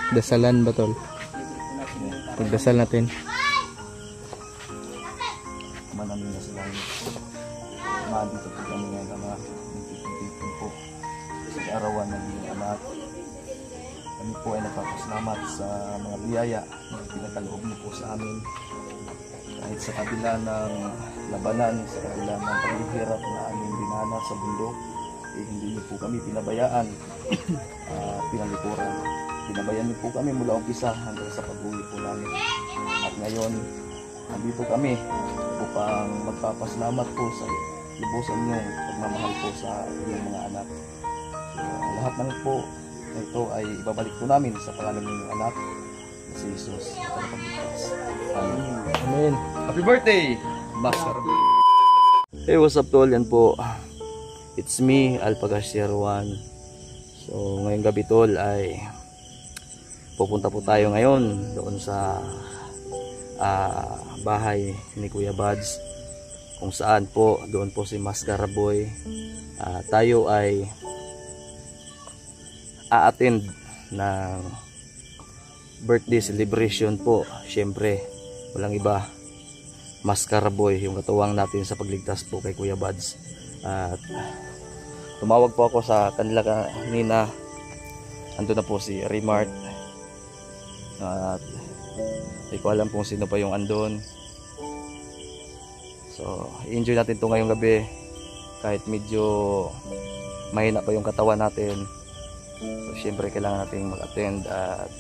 Dasalan ba tol? Pagdasal natin. Manaming na sila. Maandito po kami ngayon na nagtitipon po sa arawan ng iyong anak. Kami po ay nagpapasalamat sa mga biyaya na pinagkaloob niyo po sa amin. Kahit sa kabila ng labanan, sa kabila ng paghihirap na aming dinana sa bundok, hindi niyo po kami pinabayaan at pinalikuran. Pinabayaan niyo po kami mula umpisa hanggang sa pag-uwi po namin. At ngayon, nandito kami upang magpapasalamat po sa lubusan niyong pagmamahal po sa iyong mga anak. So, lahat ng po na ito ay ibabalik po namin sa pangalan ng iyong anak na si Jesus. Amen. Amen. Happy birthday, Master. Hey, what's up tol? Yan po. It's me, Alpha Garcia Ruan. So, ngayong gabi tol ay pupunta po tayo ngayon doon sa bahay ni Kuya Buds, kung saan po doon po si Mascara Boy. Tayo ay a-attend ng birthday celebration po. Syempre walang iba, Mascara Boy, yung katuwang natin sa pagligtas po kay Kuya Buds. At tumawag po ako sa kanila kanina. Ando na po si Remart. At hindi ko alam kung sino pa yung andon. So, i-enjoy natin ito ngayong gabi. Kahit medyo mahina pa yung katawan natin. So, syempre kailangan natin mag-attend at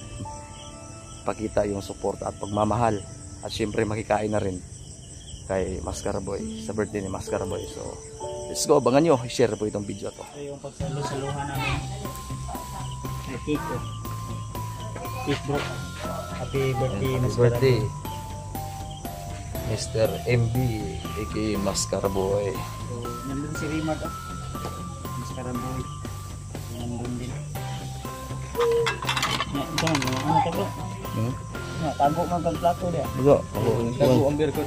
pakita yung support at pagmamahal. At syempre makikain na rin kay Mascara Boy, sa birthday ni Mascara Boy. So, let's go. Abangan nyo. I-share po itong video to. Ito yung pagsalo-saluhan namin kay Kiko. Kiko, happy birthday, Happy birthday, Mr. MB aka Mascara Boy. So, nandun si Rimard, Mascara Boy. Nandun din. Ito mo, ano ito bro? Tago mga kagplato dia. Bago, Tago ang beer ko.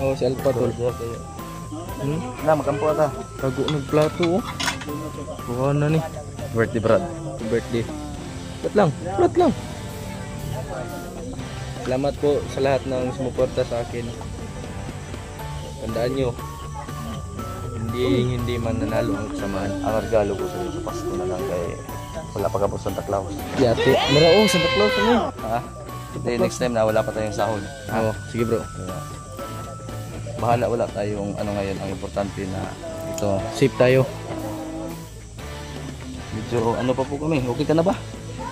Oh, si Alpha tol. na makampo ata. Tago ng plato oh. Buwan na ni. Birthday Brad. Birthday. Plat lang. Salamat po sa lahat ng sumuporta sa akin. Tandaan nyo, hindi man nanalo ang kasamaan. Ang regalo ko sa Pasko na lang kay wala pa kapos Santa Claus. Yate, marao Santa Claus ano? Ha? Hindi, next time na wala pa tayong sahod. Oo, sige bro. Bahala, wala tayong ano ngayon. Ang importante na ito. Safe tayo. Medyo ano pa po kami. Okay ka na ba?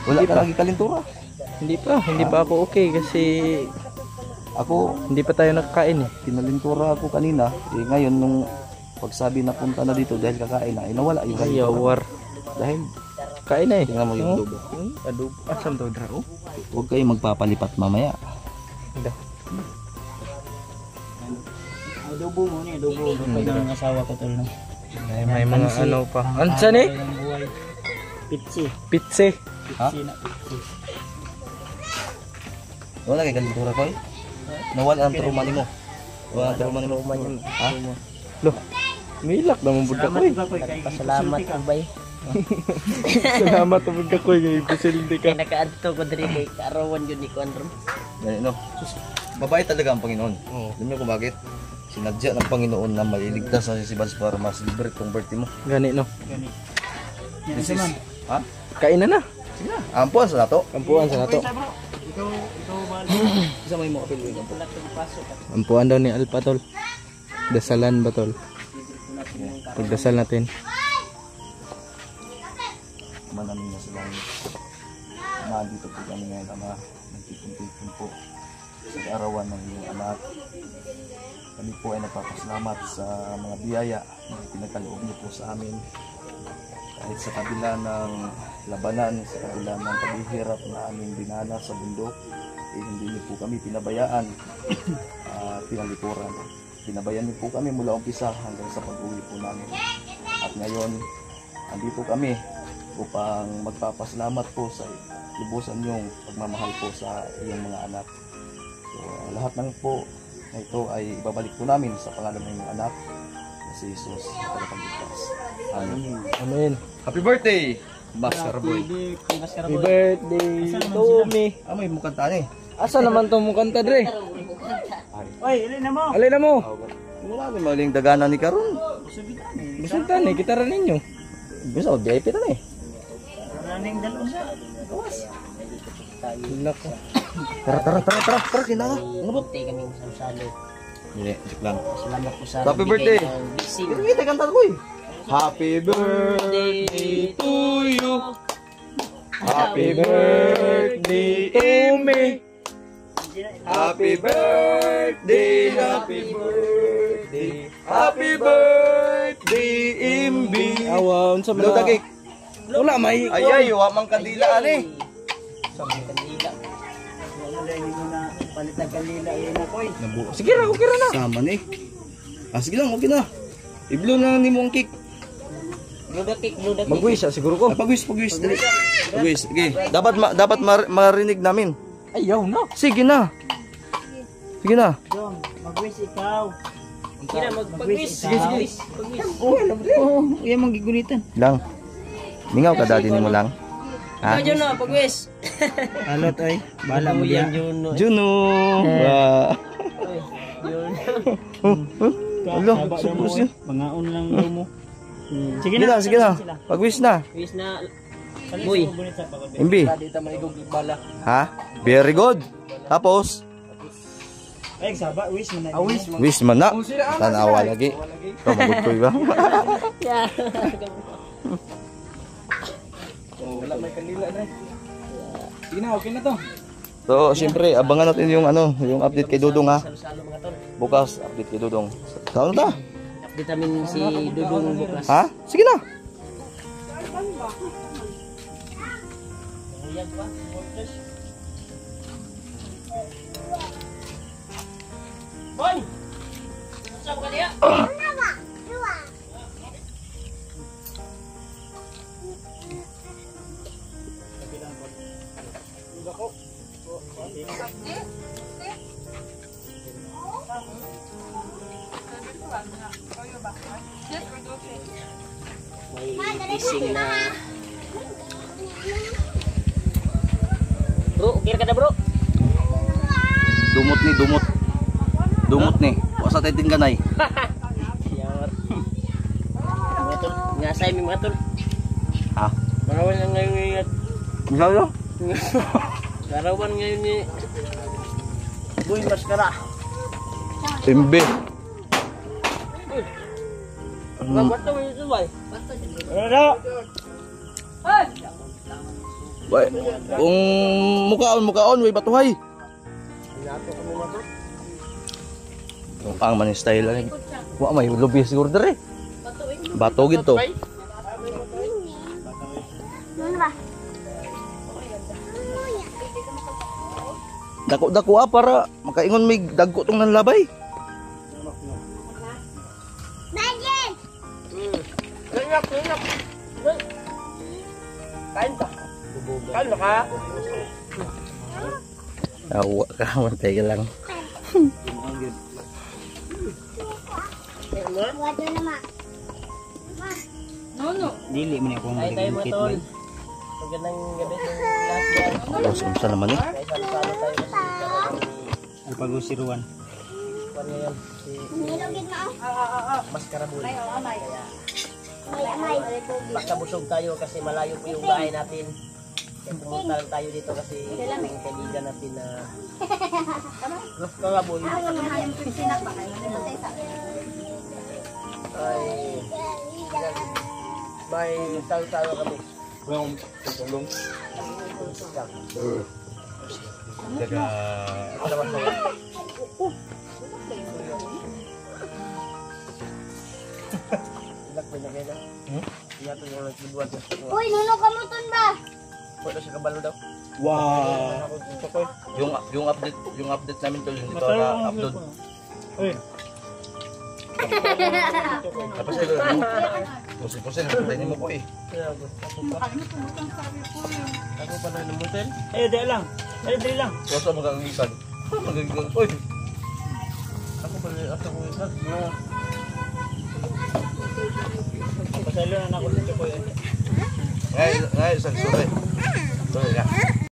Wala Hindi ka pa. lagi kalintura. Hindi pa ako okay kasi Ako, hindi pa tayo nakakain eh. pinalintura ako kanina. Ngayon nung pagsabi na punta na dito dahil kakain na, nawala yung kalintura. Yawar. Dahil Kain na eh. tingnan mo yung adobo. Adobo. Asam daw dra oh. Huwag kayong magpapalipat mamaya. Hindi. Adobo mo ni, adobo. Pwede ng asawa ko tol. May mga ano pa. Ansan eh? Pitsi. Pitse. Ha? Pitsi na pitsi. Wala kay kalintura ko eh. Nawala ang turumani mo. Wala ang turumani mo. Ha? Loh. Milak naman budda ko eh. Pasalamat ko bay. Salamat ang budda ko eh. Pasildi ka. Nakaadto ko diri kay Karawan yun ni Conrom. Ganun no. Mabait talaga ang Panginoon. Oo. Alam niyo kung bakit? Sinadya ng Panginoon na mailigtas na si Buds para mas libre itong birthday mo. Gani no. Gani. This is, ha? Kain na. Sige na. Ampuan sa nato. Kampuan sa nato. Ikaw ba? Isa mo yung mga kapil. Wala tong pasok. Kampuan daw ni Alpha tol. Dasalan ba tol? Pagdasal natin. Manaming na sila. Nandito po kami ngayon na nagtitipon po sa arawan ng iyong anak. Kami po ay nagpapasalamat sa mga biyaya na pinagkaloob niyo po sa amin. Kahit sa kabila ng labanan, sa kabila ng paghihirap na aming dinana sa bundok, hindi niyo po kami pinabayaan at pinalikuran. Pinabayaan niyo po kami mula umpisa hanggang sa pag-uwi po namin. At ngayon, andito kami upang magpapasalamat po sa lubusan niyong pagmamahal po sa iyong mga anak. So, lahat ng po na ito ay ibabalik po namin sa pangalan ng iyong anak na si Jesus na tagapagligtas. Amen. Amen. Happy birthday, Baskaraboy. Happy birthday to me. May mukanta ni. Asa naman to mo kanta dre? Oy, ilin na mo. Alay na mo. Wala may maling dagana ni karon. Bisuntan eh, gitara ninyo. Bisa VIP ta ni. Running dalawa sa. Gawas. Nako. Tara kinala. Ngabot tayo kami sa salo. Hindi, joke lang. Salamat po sa Happy birthday. Bising. Kita kanta ko eh. Happy birthday to you. Happy birthday to me. Happy birthday, happy birthday, happy birthday, Imbi. Awan sa Blow the cake. Wala may. Ay, wa mang kandila ani. Sa mga kanila. Wala hindi ko na palitan kanila yun ako eh. Sige ra, okay ra na. Sama ni. Sige lang, okay na. I-blow na ni mo ang cake. Blue the cake, blue the cake. Magwis siya siguro ko. Pagwis. Dali. Pagwis. Okay. Dapat marinig namin. Ayaw na. Sige na. Dong, mag-wish ikaw. Sige na, mag-wish. Sige. Yan magigunitan. Lang. Mingaw ka daddy nimo lang. Ha? Ikaw, Juno, pag-wish. Alot ay, bala mo yan, Juno. Juno. Wow. Juno. Alo, supos yun. Pangaon lang daw mo. Sige na. Pag-wish na. Wish na. Boy. Imbi. Dito man igog bala. Ha? Very good. Tapos, Ay, saba, wish mo na. wish man na. Tanawa lagi. Ito, magutoy ba? Wala may kanila na. Sige na, okay na to. So, siyempre, abangan natin yung yung update kay Dudong ha. Salo-salo mga tol. Bukas, update kay Dudong. Saan ta? Update namin si Dudong bukas. Ha? Sige na. Yan pa. Boy! Saan ka niya? May fishing na. Bro, okay ka na bro? Dumot ni. Wasa tayo tingganay. Yar. Mga tol, ngasay mi mga tol. Ha? Karawan lang ngayon ngayon. Misal Karawan ngayon ni Boy Maskara. Imbi. Ba't mo ito ba? Wala. Wait, kung mukaon, may batuhay. Yung pang man style lang. Wa may lubi siguro dere. Bato ginto. Dako para makaingon may dagko tong nanlabay. Kain pa. Kain ba ka? Awa ka, mantay ka lang. Dili mo niya kung mag-gigit boy. Magandang gabi sa lahat yan. Tapos, umsa naman eh. Kaya salo-salo tayo kasi Alpagusiruan. Ano yan? Si Maskara Boy. Pagkabusog tayo kasi malayo po yung bahay natin. Kaya pumunta lang tayo dito kasi yung kaibigan natin na Maskara Boy. Ay, may salo-salo kami. Tulong. Ilag ba niya kaya? Iyak ko yung nagbubuhat niya. Uy, nuno kamuton ba? Pwede siya kabalo daw. Wow. Yung update namin tol dito na upload. Uy. Tapos ito, pusin tayo mo ko eh. Ako pa na namutin. Ay, dali lang. Dali lang. Wasa magagisan. Oy. Ako pa na ako isa. Pasalo na ako dito ko. Ngayon, isang sulit.